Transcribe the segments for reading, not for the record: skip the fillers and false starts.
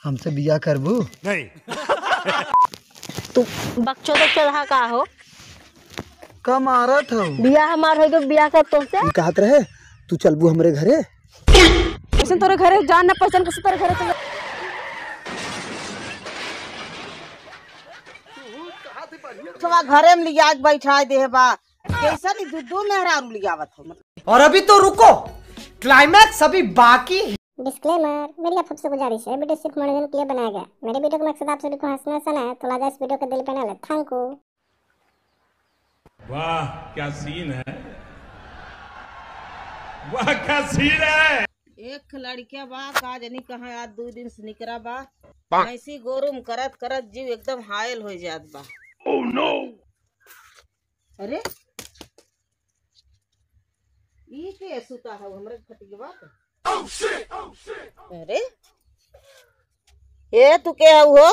हमसे बियाह करबू नहीं। तू बच्चों तो चढ़ा का हो का मारा था बियाह हमार हो गयो बियाह कर तो से कहत रहे तू चलबू हमरे घरे। ऐसे तोरे घरे जान ना पहचान कैसे तोरे घरे चल छवा घरे में लिया के बैठा दे बा कैसा नहीं दूध मेहरारू लियावत हो मतलब। और अभी तो रुको, क्लाइमैक्स अभी बाकी है। डिस्क्लेमर, मेरी आप सबसे गुजारिश है, वीडियो सिर्फ मनोरंजन के लिए बनाया गया। मेरे वीडियो का मकसद आप सभी को हंसना हंसाना है, तो लाजा इस वीडियो को दिल पे ना ले। Thank you. वाह क्या सीन है, वाह क्या सीन है। एक लड़किया बा काज नहीं कहा आज 2 दिन से निकरा बा ऐसी गोरुम करत करत जीव एकदम हायल हो जात बा। Oh no. अरे ई के सुता है हमरे खटिया बा। अरे ए तू के हो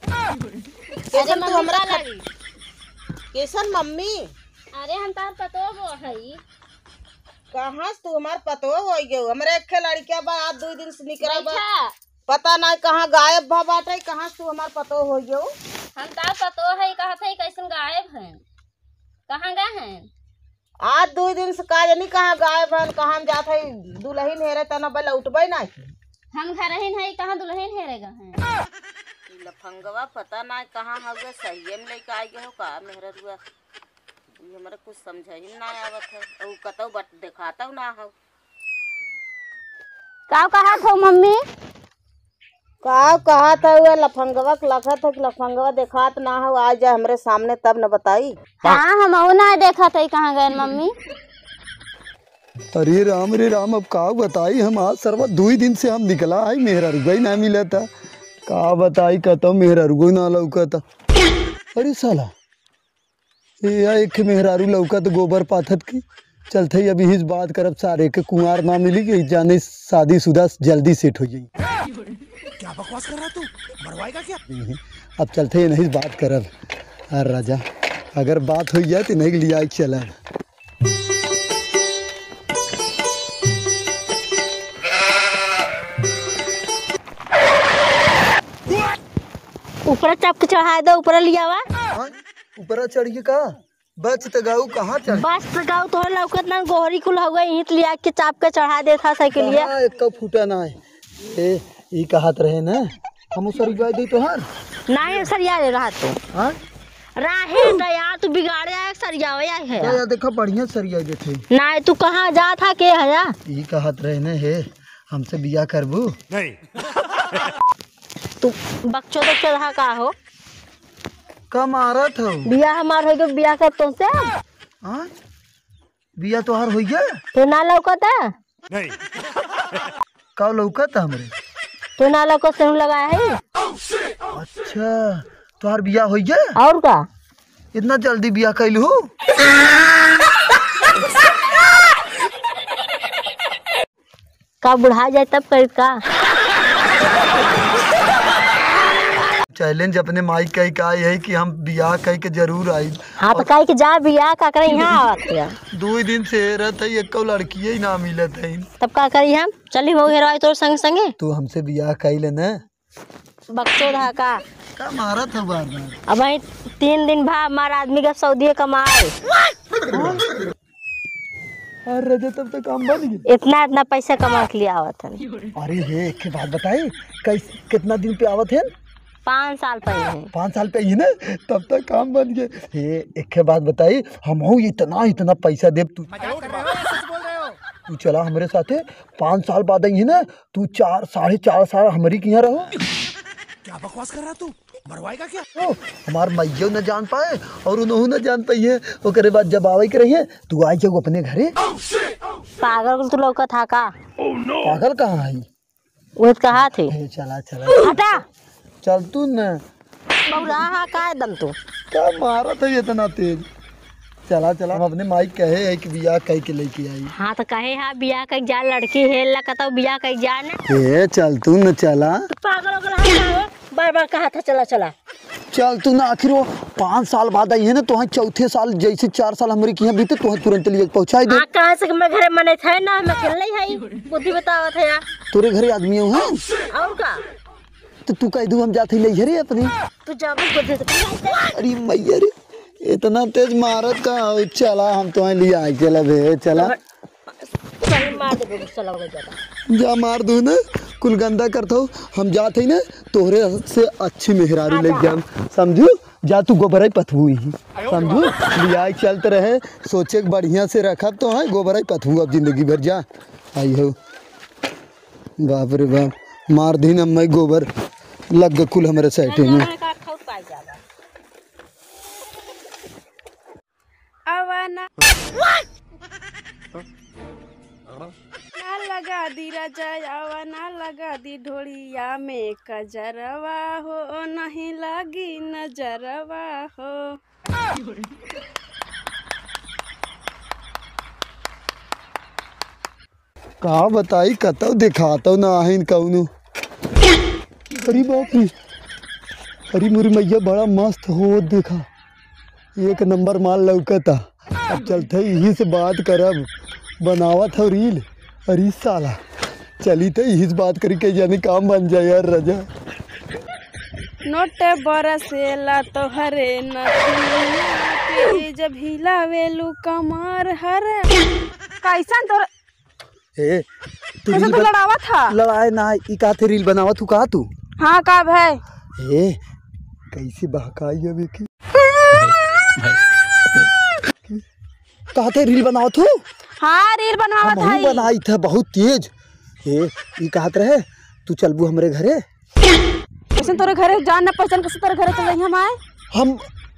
कैसन तू हमरा लगी कैसन मम्मी। अरे हम तार पतो हो हई कहाँ से तू हमार पतो हो गयो हमरे एक लड़किया बा आज 2 दिन से निकरा बा पता नहीं कहाँ गायब भा बाटे कहाँ से तू हमार पतो हो गयो। हम तार पतो है कहा था कैसन गायब हैं कहाँ गए हैं आज 2 दिन से काज नहीं कहाँ गायब है कहाँ हम जात है दुल्हन हेरे तना बल उठबे ना हम घर है कहाँ दुल्हन हेरेगा हैं लफंगवा पता नहीं कहाँ हवे सही में लेके आई हो का मेहरत हुआ ये हमरा कुछ समझ ही ना आवत है और कतौ बट दिखाता ना हो का कहा था मम्मी का कहा था वो लफंगवा लखा था लफंगवा दिखात ना हो आ जाए हमरे सामने तब न बताई। हाँ हम ना देखा था कहाँ गए मम्मी। अरे राम अब का बताई हम आज सरवा 2 दिन से हम निकला आई मेहरा रुगई ना मिला था का बताई कहता मेहरा रुगई ना लौका था। अरे साला ये एक मेहरारू लौका तो गोबर पाथत की चलते अभी इस बात करब सारे के कुंवार ना मिली कि जाने शादीशुदा जल्दी सेट हो जाई। क्या बकवास कर रहा तू, मरवाएगा क्या? अब चलते नहीं बात करब। अरे राजा अगर बात हो जाए तो नहीं लिया चला ऊपर चाप के चढ़ा दो ऊपर लिया हुआ ऊपर चढ़िए का बच तो गाऊ कहाँ चढ़ बस गाँव तो लौकत ना गोहरी कुल हो गई हित लिया के चाप के चढ़ा देता साइकिलिया एक फूटा ना है ये कहत रहे ना हम सरिया दी तोहार नहीं सरिया ले रहा तो हां राहे दया तू बिगाड़े आया सरिया है या देखो बढ़िया सरिया देथे नहीं तू कहाँ जा था के हया ये कहत रहे ना हे हमसे बियाह करबू नहीं। तू बच्चों तो चढ़ा का हो का मारा था बियाह हमार हो गयो बियाह कर तो से हां बियाह तोहार हो गया तो ना लौकत है नहीं। का लौकत हमरे तो ना लौकत से लगाया है। अच्छा तोहार बियाह हो गया और का इतना जल्दी बियाह कैलू का बुढ़ा जाए तब कर का चैलेंज अपने माई कही का है कि हम बियाह कह के जरूर आई। हाँ तो कह के जा बियाह का करे यहाँ आवत है 2 दिन से रहत है एक लड़की ही ना मिलत है तब का करी हम चली हो घेरवाई तोर संग संगे तू हमसे बियाह कह लेना बच्चों धा का मारा था बार बार अब वही 3 दिन भा हमारा आदमी का सऊदी कमाए अरे तब तक काम बन गया इतना पैसा कमा के लिया आवत है। अरे हे एक बात बताई कैसे कितना दिन पे आवत है 5 साल पहले 5 साल पे ही ना तब तक काम बन गए। हे एक बात बताई हम इतना पैसा दे तू चला हमारे साथे 5 साल बाद आई है ना तू 4-4.5 साल हमारी के यहाँ रहो। क्या बकवास कर रहा तू, मरवाएगा क्या? हमार मैयो न जान पाए और उन्होंने न जान पाई है ओकरे बाद जब आवे के रही है तू आई जाओ अपने घरे। पागल तू लौका था का पागल कहाँ आई वो कहा थे चला चला हटा चल तू न बहुरा का दम तू क्या मारा था इतना तेज। चला चला हम अपने माई कहे है कि बियाह कह के लेके आई। हाँ तो कहे हाँ बियाह कह जा लड़की है लगा बियाह कह जा ना ए चल तू न चला पागल हो बार बार कहा था चला चला चल तू ना आखिर वो 5 साल बाद आई है ना तो चौथे साल जैसे 4 साल हमारे यहाँ बीते तो तुरंत लिए पहुँचाई दे। कहाँ से मैं घर में थे ना मैं खेल नहीं है बुद्धि बतावा था यार तोरे घरे आदमी है और का तो तू कह दू हम जाते ले रे अपनी। तू जब दे अरे मैया रे इतना तेज मारत का हो। चला हम तो लिया आए चला भे चला सही मार दे गुस्सा लग जाता। जा मार दू ना कुल गंदा करता हो। हम जाते ही ना तोहरे से अच्छी मेहरारू ले जाम समझू। जा तू गोबराई पथबू ही समझू लिया चलते रहे सोचे बढ़िया से रखब तो है गोबराई पथबू अब जिंदगी भर। जा आई हो बाप रे बाप मार दी न मैं गोबर लग गए कुल हमारे साइटे में। अवाना ना लगा दी राजा अवाना लगा दी ढोलिया में कजरवा हो नहीं लगी नजरवा हो। का बताई कतौ दिखाता ना आहिन कौनो। अरे बाप रे अरे मेरी मैया बड़ा मस्त हो देखा एक नंबर माल लौकता। अब चलते यही से बात करब बनावत हो रील। अरे साला चली तो यही से बात करी के जाने काम बन जाए यार राजा। नोट बरसेला तो हरे नदिया जब हिलावेलू कमर हरे कैसन तो ए तू कैसन रील तो लड़ावा था। लड़ाए ना ई का थे रील बनावत तू का तू। हाँ का भाई ए कैसे बहकाई अभी की कहा थे रील बनावत हो। हाँ रील बनवावा था हम बनाई था बहुत तेज। ए ई कहत रहे तू चलबू हमरे घरे। कैसे तोरे घरे जान न पहचान कैसे तोरे घरे चल रही हम आए।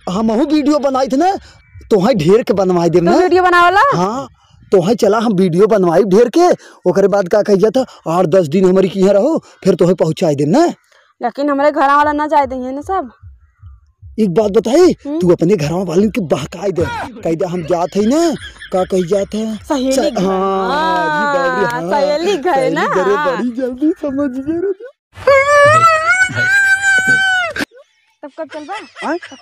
हम वीडियो बनाई थे ना तोहे ढेर के बनवाई देम ना वीडियो बनावला। हाँ तोहे चला हम वीडियो बनवाई ढेर के ओकरे बाद का कह जाता 8-10 दिन हमारी यहाँ रहो फिर तोहे पहुँचाई देम ना। लेकिन हमारे घर वाला ना जाए देंगे ना सब। एक बात बताई तू अपने घर वाले के बहकाई दे कह दे हम जात है ना का कह जाता है सहेली घर। हाँ सहेली घर ना बड़ी जल्दी समझ गए। तब कब चलबा।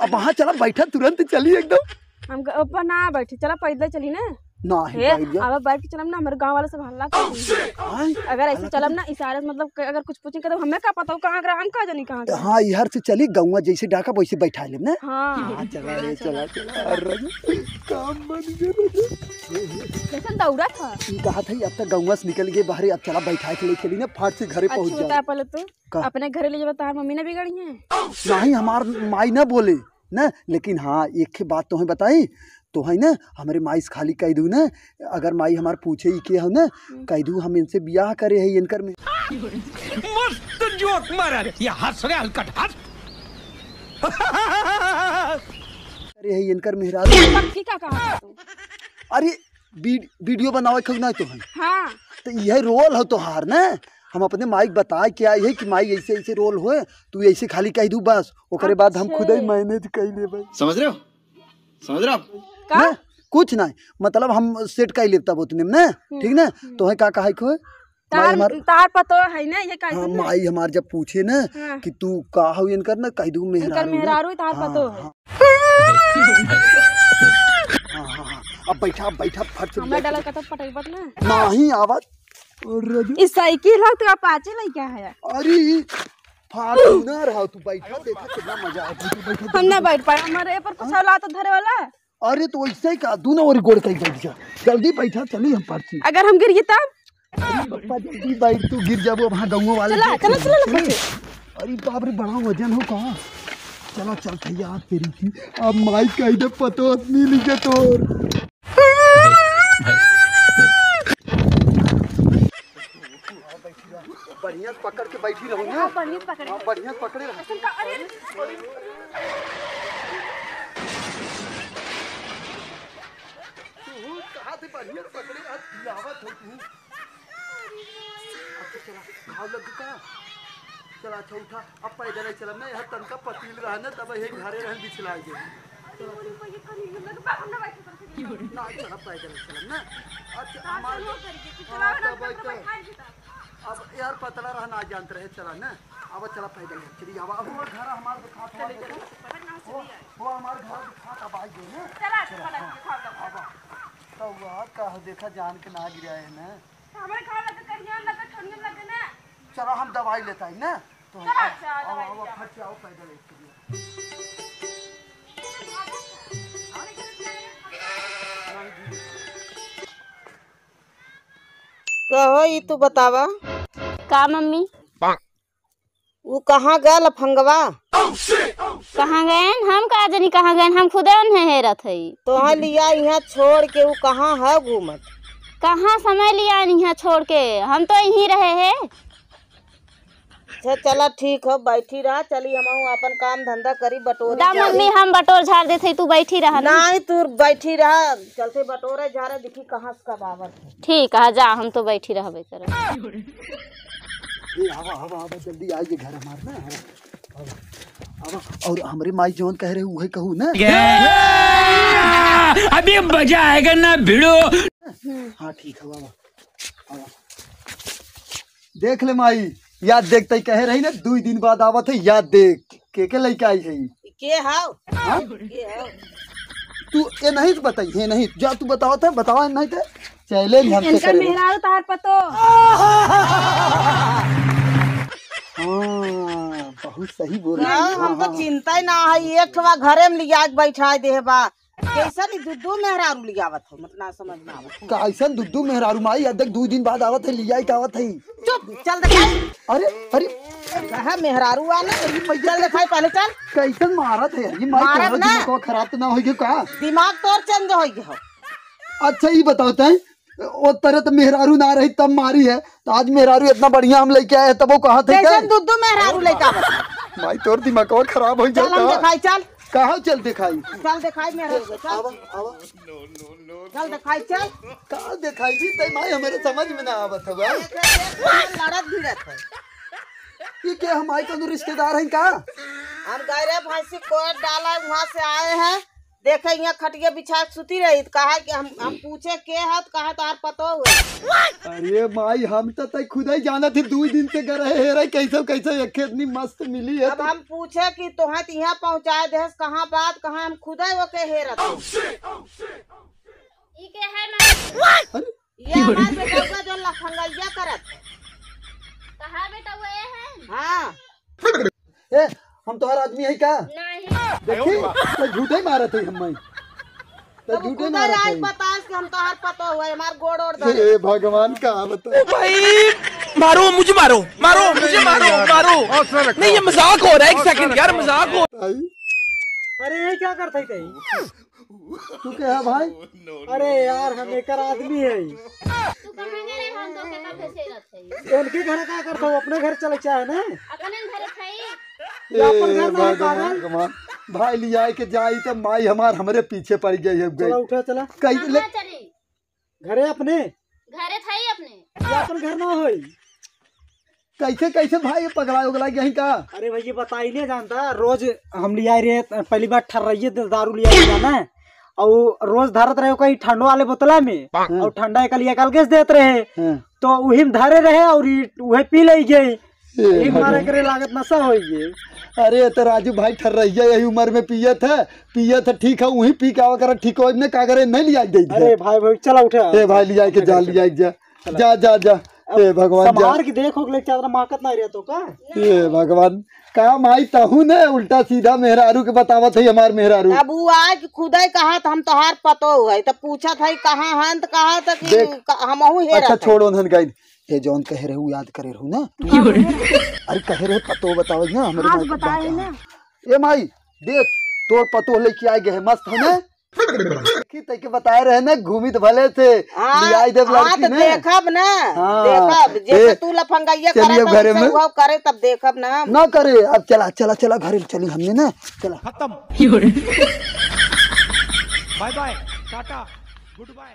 अब वहाँ चला बैठा तुरंत चली एकदम। हम ऊपर ना बैठी चला पैदल चली ना। नहीं अब बैठ के चलम ना हमारे गांव वाले सब हल्ला कर। अगर ऐसे चलम ना इशारे मतलब अगर कुछ पूछेंगे तो हमें क्या पता कहाँ गए हम कहाँ जानी कहाँ। हाँ इधर से चली गौवा जैसे डाका वैसे बैठा ले ना। हाँ चला रे चला काम बन गया। कैसे दौड़ा था कहा था अब तक गौवा से निकल गए बाहर अब चला बैठा के ले चली ना फाट से घरे पहुँच बता पहले तू अपने घरे ले जाता है मम्मी ने बिगड़ी है। नहीं हमार माई ना बोले ना लेकिन हाँ एक बात तुम्हें बताई तो है ना हमारे माई से खाली कह दू ना अगर माई हमार पूछे ही के हो ना कह दू हम इनसे ब्याह करे है इनकर में। मस्त जोक मारा रे ये हंस रे हलकट हंस करे है इनकर मेहरारू। ठीक है कहा तू। अरे वीडियो बनावे खग ना तो है। हाँ तो यह रोल हो तोहार ना हम अपने माइक बताए क्या है कि माई ऐसे ऐसे रोल होए तू ऐसे खाली कह दू बस ओकरे बाद हम खुद ही मैनेज कर लेबे। समझ रहे हो का कुछ नहीं मतलब हम सेट कर लेता उतने में ना ठीक ना तो है का कहा को तार पतो है ना ये हाँ माई हमार जब पूछे ना कि तू का हो इनकर ना कह दू मेहरारू तार पतो है। हाँ अब बैठा फट से हमरा डाला कत पटक ना नहीं आवाज इस साइकिल है तो अपाचे लाई क्या है। अरे फार्च्यूनर हो तू बैठा देखा कितना मजा आता। हम ना बैठ पाए हमारे पर कुछ ला तो धरे वाला। अरे तो ऐसे ही का दूना और गोड़ कहीं बैठ जा जल्दी बैठा चली हम पर्ची। अगर हम गिर गए तब पप्पा जल्दी बैठ तू गिर जाबो वहां गांव वाले चला अरे बाप रे बड़ा वजन हो कहां चला चल भैया तेरी की अब माइक कह दे पतो अपनी लीजिए तोर बढ़िया पकड़ के बैठी रहूं ना। बढ़िया पकड़े कहाँ थे बढ़िया पकड़े आवत हो तू। अच्छा चला खाओ लग का चला अच्छा उठा अब पैदल चलम ना यहाँ तनका पतील रहा ना तब यही घरे रहन बिछला गए ना चला पैदल चलम ना। अच्छा अब यार पतला रहना जानते रहे चला ना अब चला पैदल चली अब वो घर हमारे दिखा वो हमारे घर दिखा अब आ गए ना चला तो बात का देखा जान के ना गिरा है ना। हमारे खा लगा करिया लगा ठंडी लगे ना। चलो हम दवाई लेता है ना कहो ई तू बतावा का मम्मी वो कहाँ गया लफंगवा? कहाँ गए हम का जानी कहाँ गए हम खुदे उन्हें हेरत है तोहर लिया यहाँ छोड़ के वो कहाँ है घूमत? कहाँ समय लिया यहाँ छोड़ के हम तो यहीं रहे हैं। अच्छा चला ठीक है बैठी रहा चली हम अपन काम धंधा करी बटोरे दा मम्मी हम बटोर झाड़ देते तू बैठी रहा ना। नहीं तू बैठी रहा चलते बटोरे जा रहा दिखी कहाँ से कब आवत है। ठीक है जा हम तो बैठी रहबे करो। आवा जल्दी आइए घर हमार ना आवा और हमरे माई जोन कह रहे वही कहू ना। अभी मजा आएगा ना भिड़ो। हाँ ठीक है बाबा देख ले माई याद देखते कह रही ना 2 दिन बाद आवत है याद देख के लड़का आई है के हाउ हाँ? तू ये नहीं बताई है नहीं जा तू बताओ था बताओ नहीं थे चले हमसे करे मेहरारू तार पतो हाँ बहुत सही बोल रहा नहीं हम तो चिंता ही ना है एक ठवा घरे में लिया के बैठा दे बा कैसा नहीं दूधू मेहरारू लियावत हो मतलब ना समझ में आवत कैसन दुद्दू मेहरारू माई देख 2 दिन बाद आवत है लिया का आवत है। चुप चल दिखाई अरे अरे कहा मेहरारू आना चल दिखाई पहले चल कैसन मारत है ये माई मारत ना। को खराब तो ना होगी का दिमाग तोर चंद हो गया। अच्छा ये बताओ है वो तरह तो मेहरारू ना रही तब मारी है तो आज मेहरारू इतना बढ़िया हम लेके आए तब वो कहा थे क्या दूधू मेहरारू लेके आवत माई तोर दिमाग और खराब हो चल हम दिखाई चल कहा चल दिखाई चल दिखाई मेहरारू चल चल दिखाई चल कहा दिखाई जी तय माई हमारे समझ में ना आवत है लड़त भिड़त है ये क्या हमारे का रिश्तेदार हैं का हम गए भैंसी कोट डाला वहाँ से आए हैं देखे यहाँ खटिया बिछा सुती रही कहा कि हम पूछे के है तो कहा तार पतो हुआ। अरे माई हम तो तय खुद ही जाना थे 2 दिन से गए रहे कैसे एक इतनी मस्त मिली है अब हम पूछे कि तोहे यहाँ पहुँचाए दे कहाँ बात कहाँ हम खुद ही वो के हेरत ये हमारे बेटा का जो लफंगैया करत कहाँ बेटा वो है हाँ ए हम तो हर आदमी है का नहीं देखी तो झूठे मारे थे हम माई तो तब झूठे खुद मारे आज थे बताए कि हम तो हर पतो हुआ हमार गोड़ और धरे हे भगवान का बता भाई मारो मुझे मारो नहीं ये मजाक हो रहा है। 1 सेकंड यार मजाक हो। अरे ये क्या करते कहीं तू क्या है भाई अरे यार हम एक आदमी है तू कहाँ गए हम तो के कब से रहत है उनके घर क्या करता हूँ अपने घर चले चाहे ना अपने घर खाई अपन घर में है पागल। भगवान भाई लिया के जाई तो माई हमरे पीछे पड़ गई है चला उठा चला कहीं ले चली घरे अपने घरे थाई अपने या अपन घर ना होई कैसे भाई पगला यही का अरे भाई ये बता ही नहीं जानता रोज हम लिया रहे पहली बार ठर रही है दारू लिया जाना और रोज धरत रहे कहीं ठंडो वाले बोतला में और ठंडा एक लिया कल के देते रहे तो वही में धरे रहे और वही पी ले गई मारे करे लागत नशा हो गई। अरे तो राजू भाई ठर रही है यही उम्र में पिए थे ठीक है वही पी के आवा कर ठीक हो ने का करे नहीं लिया दे अरे भाई चला उठा ए भाई लिया के जा ए भगवान जा समार की देखो ले चादर माकत नहीं रहे तो का ए भगवान काम आई तहू ने उल्टा सीधा मेहरारू के बतावत है हमार मेहरारू अब वो आज खुद ही कहा हम तो हार पतो हुआ तो पूछा था कहाँ हैं तो कहा था कि हम हेरा अच्छा छोड़ो धन गाइड ये जौन कह रहे याद करे रहू ना अरे कह रहे पतो बताओ ना हमारे बताए ना ये माई देख तोर पतो लेके आ गए मस्त है ना की तके बताए रहे ना घूमी तो भले से लियाई देव लड़की ने देखब ना देखब जैसे तू लफंगैया करे घरे में करे तब देखब ना करे अब चला घरे चली हमने ना चला खत्म। Bye bye tata good bye.